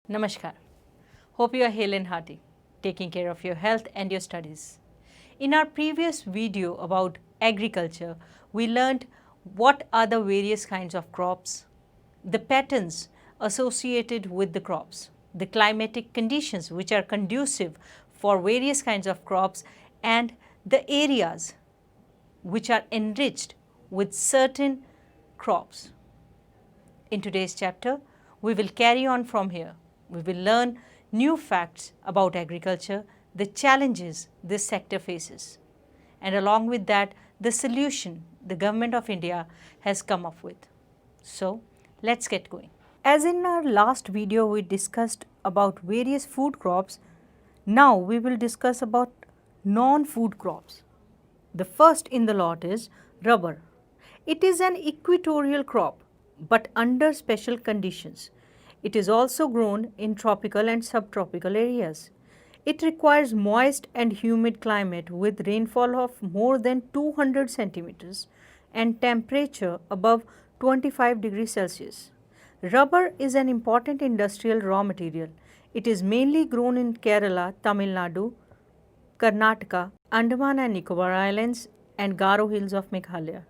Namaskar. Hope you are hale and hearty, taking care of your health and your studies. In our previous video about agriculture, we learned what are the various kinds of crops, the patterns associated with the crops, the climatic conditions which are conducive for various kinds of crops, and the areas which are enriched with certain crops. In today's chapter, we will carry on from here. We will learn new facts about agriculture, the challenges this sector faces, and along with that, the solution the Government of India has come up with. So, let's get going. As in our last video, we discussed about various food crops. Now, we will discuss about non-food crops. The first in the lot is rubber. It is an equatorial crop but under special conditions. It is also grown in tropical and subtropical areas. It requires moist and humid climate with rainfall of more than 200 centimeters and temperature above 25 degrees Celsius. Rubber is an important industrial raw material. It is mainly grown in Kerala, Tamil Nadu, Karnataka, Andaman and Nicobar Islands and Garo Hills of Meghalaya.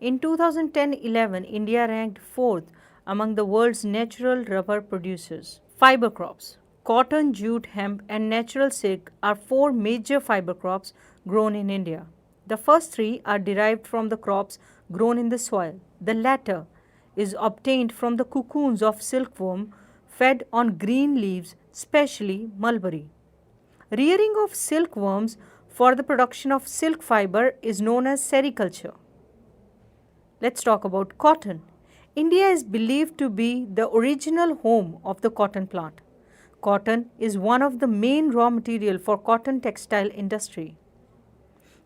In 2010-11, India ranked 4th among the world's natural rubber producers. Fiber crops. Cotton, jute, hemp and natural silk are 4 major fiber crops grown in India. The first 3 are derived from the crops grown in the soil. The latter is obtained from the cocoons of silkworm fed on green leaves, especially mulberry. Rearing of silkworms for the production of silk fiber is known as sericulture. Let's talk about cotton. India is believed to be the original home of the cotton plant. Cotton is one of the main raw material for cotton textile industry.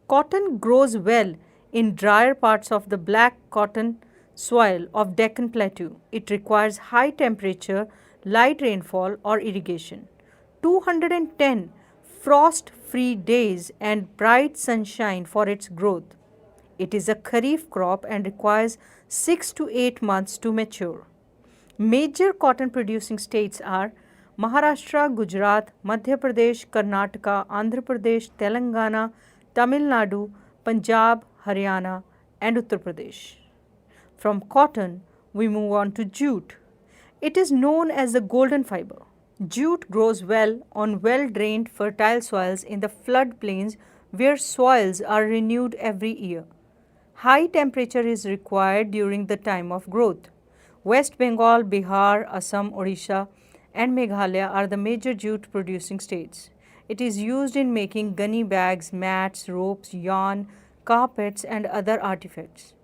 Cotton grows well in drier parts of the black cotton soil of Deccan Plateau. It requires high temperature, light rainfall or irrigation. 210 frost-free days and bright sunshine for its growth. It is a kharif crop and requires 6 to 8 months to mature. Major cotton producing states are Maharashtra, Gujarat, Madhya Pradesh, Karnataka, Andhra Pradesh, Telangana, Tamil Nadu, Punjab, Haryana and Uttar Pradesh. From cotton, we move on to jute. It is known as the golden fiber. Jute grows well on well-drained fertile soils in the floodplains where soils are renewed every year. High temperature is required during the time of growth. West Bengal, Bihar, Assam, Odisha and Meghalaya are the major jute producing states. It is used in making gunny bags, mats, ropes, yarn, carpets and other artifacts.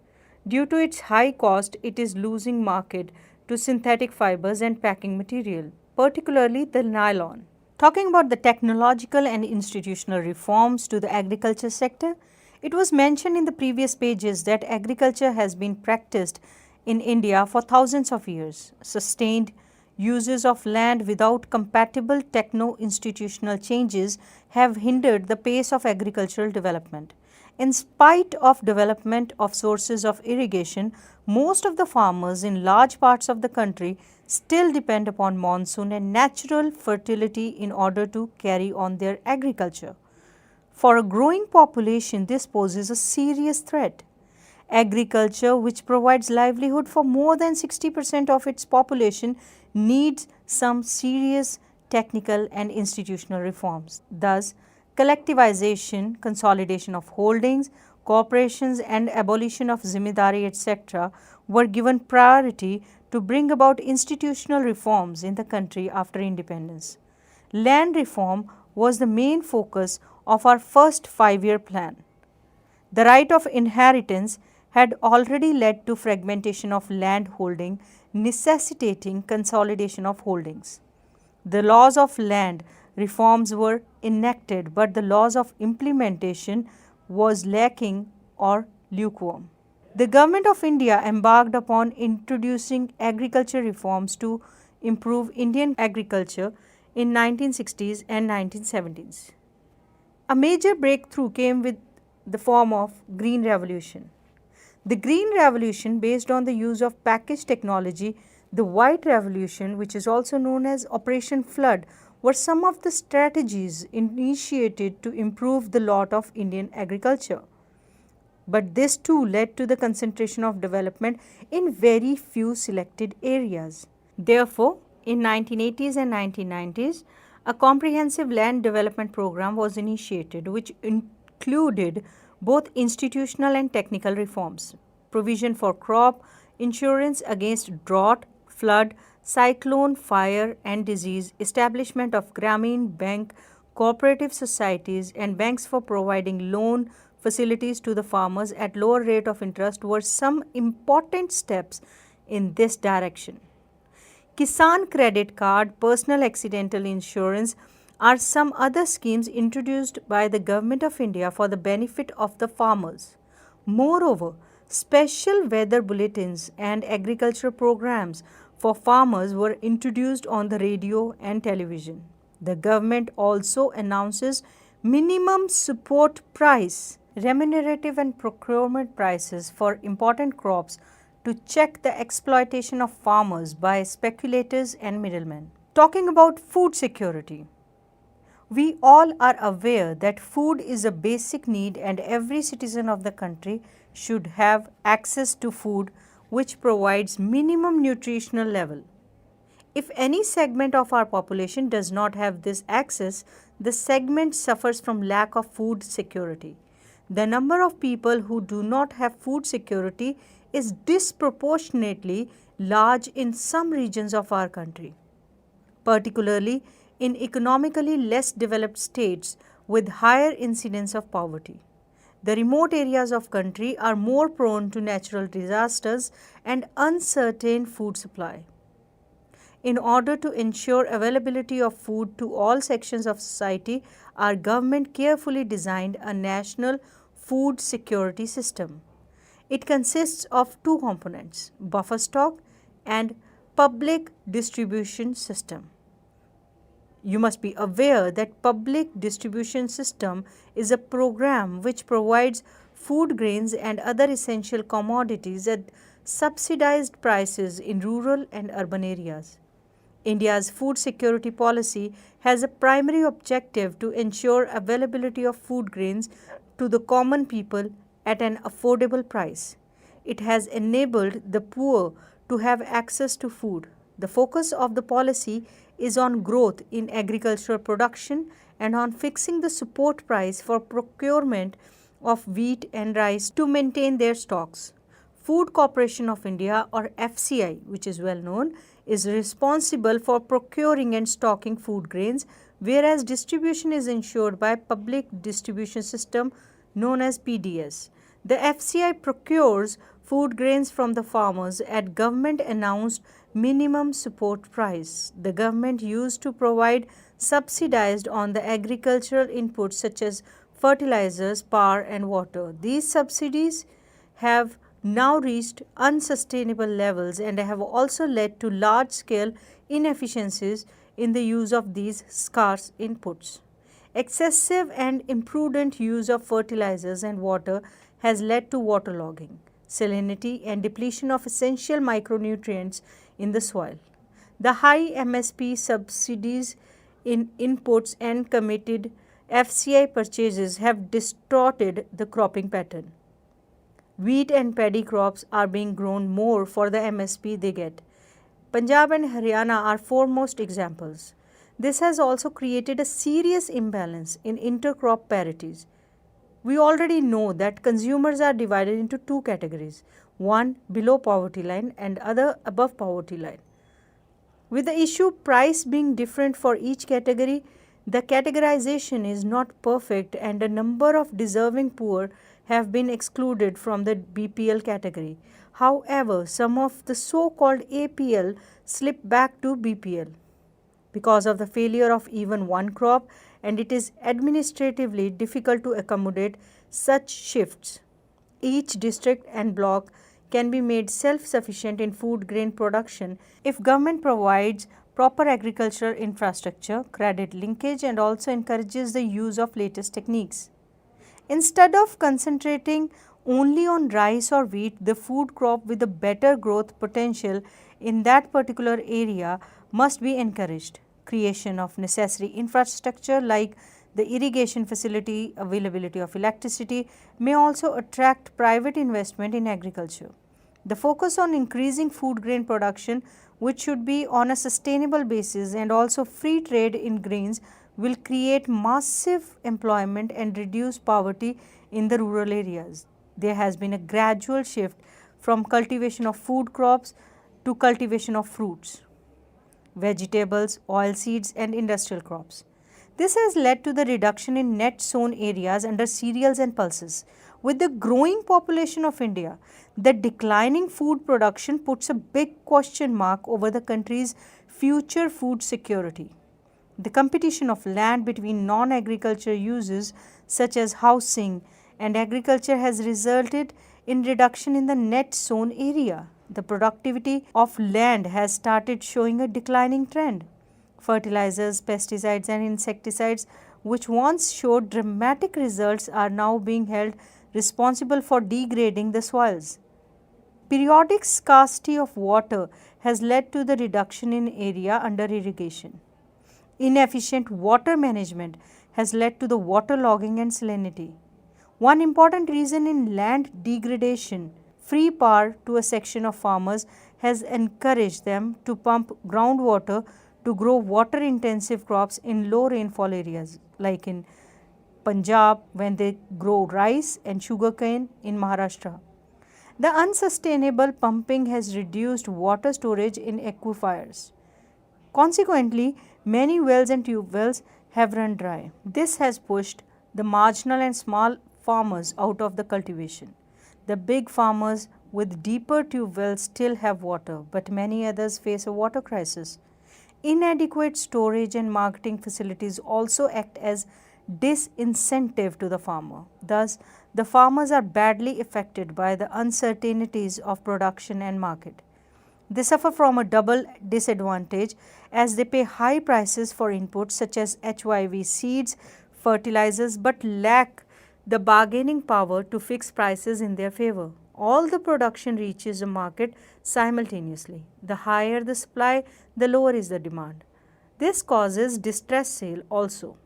Due to its high cost, it is losing market to synthetic fibers and packing material, particularly the nylon. Talking about the technological and institutional reforms to the agriculture sector, it was mentioned in the previous pages that agriculture has been practiced in India for thousands of years. Sustained uses of land without compatible techno-institutional changes have hindered the pace of agricultural development. In spite of development of sources of irrigation, most of the farmers in large parts of the country still depend upon monsoon and natural fertility in order to carry on their agriculture. For a growing population, this poses a serious threat. Agriculture, which provides livelihood for more than 60% of its population, needs some serious technical and institutional reforms. Thus, collectivization, consolidation of holdings, corporations and abolition of zimedari etc. were given priority to bring about institutional reforms in the country after independence. Land reform was the main focus of our first 5-year plan. The right of inheritance had already led to fragmentation of land holding, necessitating consolidation of holdings. The laws of land reforms were enacted, but the laws of implementation was lacking or lukewarm. The Government of India embarked upon introducing agriculture reforms to improve Indian agriculture in 1960s and 1970s. A major breakthrough came with the form of Green Revolution. The Green Revolution, based on the use of package technology, The White Revolution, which is also known as Operation Flood, were some of the strategies initiated to improve the lot of Indian agriculture. But this too led to the concentration of development in very few selected areas. Therefore, in 1980s and 1990s, a comprehensive land development program was initiated which included both institutional and technical reforms, provision for crop insurance against drought, flood, cyclone, fire and disease, establishment of Grameen Bank, cooperative societies and banks for providing loan facilities to the farmers at lower rate of interest were some important steps in this direction. Kisan Credit Card, Personal Accidental Insurance are some other schemes introduced by the Government of India for the benefit of the farmers. Moreover, special weather bulletins and agriculture programs for farmers were introduced on the radio and television. The government also announces minimum support price, remunerative and procurement prices for important crops to check the exploitation of farmers by speculators and middlemen. Talking about food security, we all are aware that food is a basic need and every citizen of the country should have access to food which provides minimum nutritional level. If any segment of our population does not have this access, the segment suffers from lack of food security. The number of people who do not have food security is disproportionately large in some regions of our country, particularly in economically less developed states with higher incidence of poverty. The remote areas of country are more prone to natural disasters and uncertain food supply. In order to ensure availability of food to all sections of society, our government carefully designed a national food security system. It consists of two components, buffer stock and public distribution system. You must be aware that public distribution system is a program which provides food grains and other essential commodities at subsidized prices in rural and urban areas. India's food security policy has a primary objective to ensure availability of food grains to the common people at an affordable price. It has enabled the poor to have access to food. The focus of the policy is on growth in agricultural production and on fixing the support price for procurement of wheat and rice to maintain their stocks. Food Corporation of India or FCI, which is well known, is responsible for procuring and stocking food grains, whereas distribution is ensured by public distribution system known as PDS. The FCI procures food grains from the farmers at government announced minimum support price. The government used to provide subsidized on the agricultural inputs such as fertilizers, power and water. These subsidies have now reached unsustainable levels and have also led to large scale inefficiencies in the use of these scarce inputs. Excessive and imprudent use of fertilizers and water has led to waterlogging, salinity and depletion of essential micronutrients in the soil. The high MSP subsidies in inputs and committed FCI purchases have distorted the cropping pattern. Wheat and paddy crops are being grown more for the MSP they get. Punjab and Haryana are foremost examples. This has also created a serious imbalance in intercrop parities. We already know that consumers are divided into two categories, one below poverty line and other above poverty line. With the issue price being different for each category, the categorization is not perfect and a number of deserving poor have been excluded from the BPL category. However, some of the so-called APL slip back to BPL because of the failure of even one crop, and it is administratively difficult to accommodate such shifts. Each district and block can be made self-sufficient in food grain production if government provides proper agricultural infrastructure, credit linkage and also encourages the use of latest techniques. Instead of concentrating only on rice or wheat, the food crop with a better growth potential in that particular area must be encouraged. Creation of necessary infrastructure like the irrigation facility, availability of electricity may also attract private investment in agriculture. The focus on increasing food grain production, which should be on a sustainable basis, and also free trade in grains will create massive employment and reduce poverty in the rural areas. There has been a gradual shift from cultivation of food crops to cultivation of fruits, vegetables, oilseeds and industrial crops. This has led to the reduction in net sown areas under cereals and pulses. With the growing population of India, the declining food production puts a big question mark over the country's future food security. The competition of land between non-agriculture uses such as housing and agriculture has resulted in reduction in the net sown area. The productivity of land has started showing a declining trend. Fertilizers, pesticides and insecticides which once showed dramatic results are now being held responsible for degrading the soils. Periodic scarcity of water has led to the reduction in area under irrigation. Inefficient water management has led to the waterlogging and salinity. One important reason in land degradation, free power to a section of farmers has encouraged them to pump groundwater to grow water intensive crops in low rainfall areas like in Punjab when they grow rice and sugarcane in Maharashtra. The unsustainable pumping has reduced water storage in aquifers. Consequently, many wells and tube wells have run dry. This has pushed the marginal and small farmers out of the cultivation. The big farmers with deeper tube wells still have water, but many others face a water crisis. Inadequate storage and marketing facilities also act as disincentive to the farmer. Thus, the farmers are badly affected by the uncertainties of production and market. They suffer from a double disadvantage as they pay high prices for inputs such as HYV seeds, fertilizers, but lack the bargaining power to fix prices in their favor. All the production reaches the market simultaneously. The higher the supply, the lower is the demand. This causes distress sale also.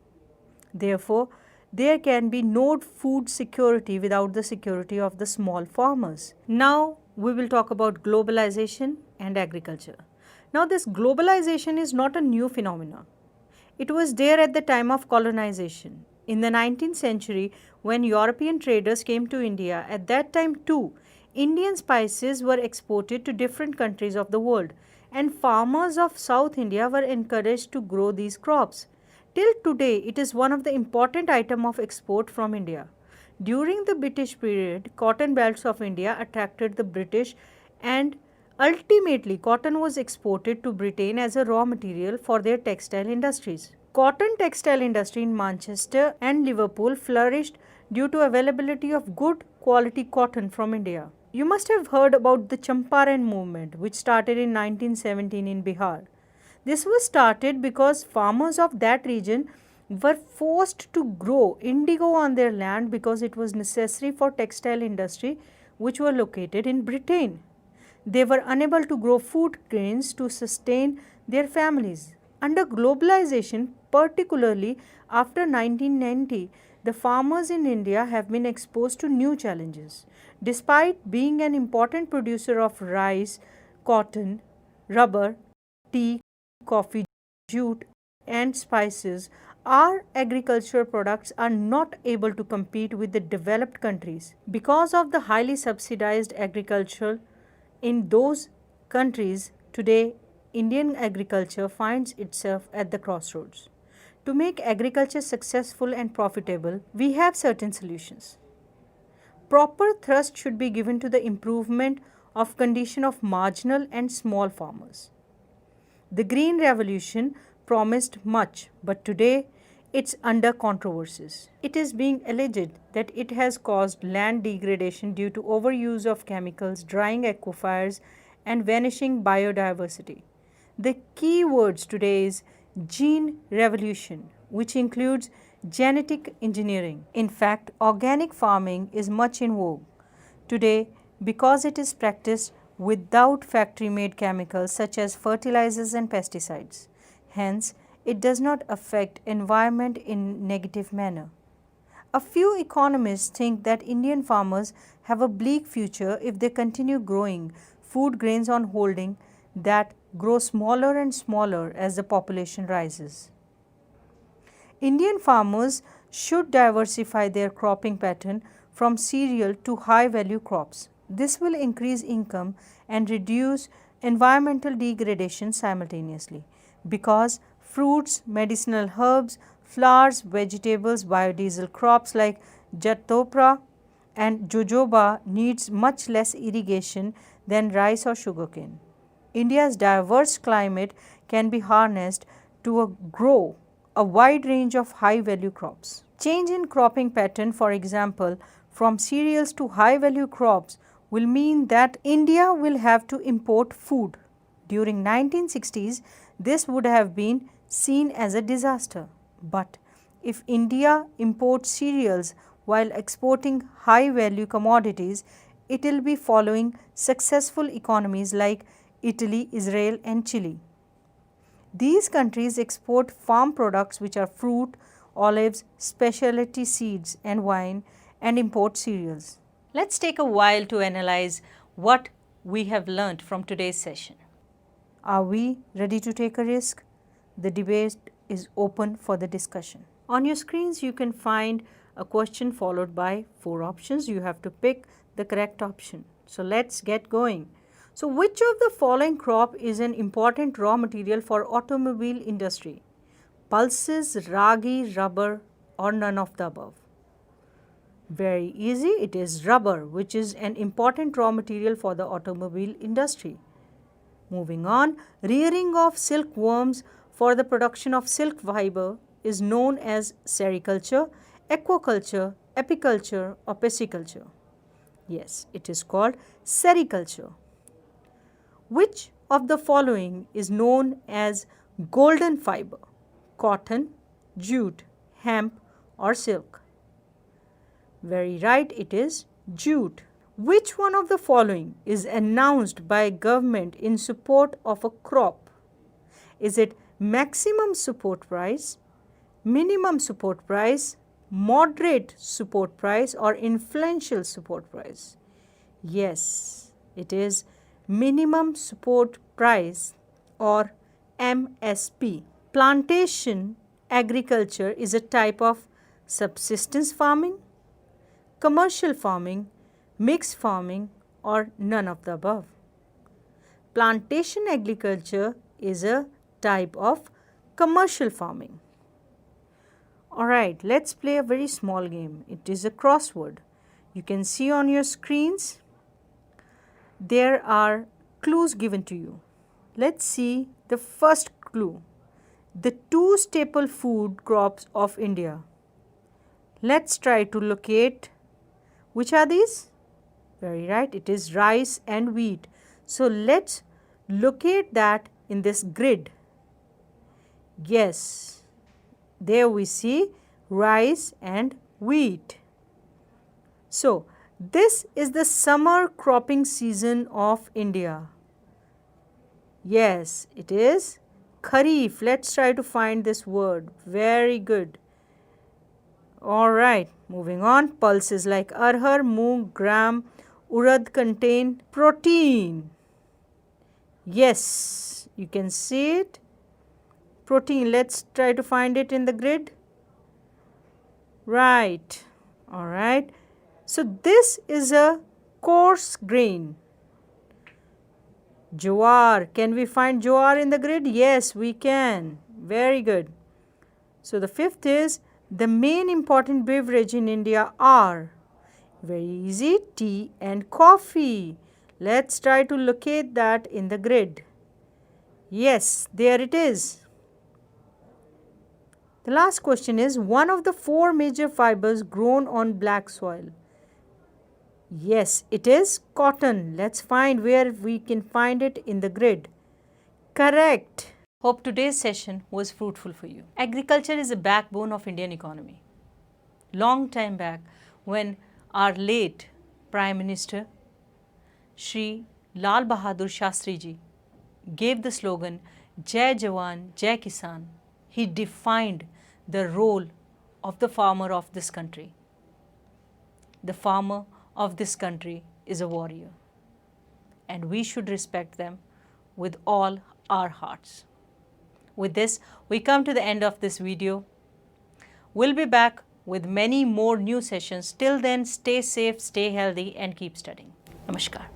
Therefore, there can be no food security without the security of the small farmers. Now, we will talk about globalization and agriculture. Now, this globalization is not a new phenomenon. It was there at the time of colonization. In the 19th century, when European traders came to India, at that time too, Indian spices were exported to different countries of the world, and farmers of South India were encouraged to grow these crops. Till today, it is one of the important items of export from India. During the British period, cotton belts of India attracted the British, and ultimately cotton was exported to Britain as a raw material for their textile industries. Cotton textile industry in Manchester and Liverpool flourished due to availability of good quality cotton from India. You must have heard about the Champaran movement which started in 1917 in Bihar. This was started because farmers of that region were forced to grow indigo on their land because it was necessary for textile industry which were located in Britain. They were unable to grow food grains to sustain their families. Under globalization, particularly after 1990, the farmers in India have been exposed to new challenges. Despite being an important producer of rice, cotton, rubber, tea, coffee, jute and spices, our agricultural products are not able to compete with the developed countries. Because of the highly subsidized agriculture in those countries, today Indian agriculture finds itself at the crossroads. To make agriculture successful and profitable, we have certain solutions. Proper thrust should be given to the improvement of condition of marginal and small farmers. The Green Revolution promised much, but today it's under controversies. It is being alleged that it has caused land degradation due to overuse of chemicals, drying aquifers, and vanishing biodiversity. The key words today is gene revolution, which includes genetic engineering. In fact, organic farming is much in vogue today because it is practiced without factory-made chemicals such as fertilizers and pesticides. Hence, it does not affect environment in negative manner. A few economists think that Indian farmers have a bleak future if they continue growing food grains on holding that grow smaller and smaller as the population rises. Indian farmers should diversify their cropping pattern from cereal to high value crops. This will increase income and reduce environmental degradation simultaneously because fruits, medicinal herbs, flowers, vegetables, biodiesel crops like jatopra and jojoba needs much less irrigation than rice or sugarcane. India's diverse climate can be harnessed to grow a wide range of high value crops. Change in cropping pattern, for example, from cereals to high value crops will mean that India will have to import food. During 1960s, this would have been seen as a disaster. But if India imports cereals while exporting high value commodities, it will be following successful economies like Italy, Israel and Chile. These countries export farm products which are fruit, olives, specialty seeds and wine and import cereals. Let's take a while to analyze what we have learnt from today's session. Are we ready to take a risk? The debate is open for the discussion. On your screens you can find a question followed by 4 options. You have to pick the correct option. So let's get going. So which of the following crop is an important raw material for automobile industry? Pulses, ragi, rubber or none of the above? Very easy, it is rubber, which is an important raw material for the automobile industry. Moving on, rearing of silkworms for the production of silk fiber is known as sericulture, aquaculture, apiculture or pisciculture. Yes, it is called sericulture. Which of the following is known as golden fiber? Cotton, jute, hemp or silk? Very right, it is jute. Which one of the following is announced by government in support of a crop? Is it maximum support price, minimum support price, moderate support price or influential support price? Yes, it is minimum support price or MSP. Plantation agriculture is a type of subsistence farming, commercial farming, mixed farming or none of the above. Plantation agriculture is a type of commercial farming. Alright, let's play a very small game. It is a crossword. You can see on your screens there are clues given to you. Let's see the first clue. The 2 staple food crops of India. Let's try to locate which are these? Very right, it is rice and wheat. So let's locate that in this grid. Yes, there we see rice and wheat. So this is the summer cropping season of India. Yes, it is Kharif. Let's try to find this word. Very good. Alright, moving on. Pulses like arhar, moong, gram, urad contain protein. Yes, you can see it. Protein. Let's try to find it in the grid. Right. Alright. So this is a coarse grain. Jowar. Can we find jowar in the grid? Yes, we can. Very good. So the fifth is the main important beverage in India are, very easy, tea and coffee. Let's try to locate that in the grid. Yes, there it is. The last question is one of the 4 major fibers grown on black soil. Yes, it is cotton. Let's find where we can find it in the grid. Correct. Hope today's session was fruitful for you. Agriculture is the backbone of Indian economy. Long time back when our late Prime Minister Shri Lal Bahadur Shastri ji gave the slogan Jai Jawan, Jai Kisan. He defined the role of the farmer of this country. The farmer of this country is a warrior, and we should respect them with all our hearts. With this, we come to the end of this video. We'll be back with many more new sessions. Till then, stay safe, stay healthy, and keep studying. Namaskar.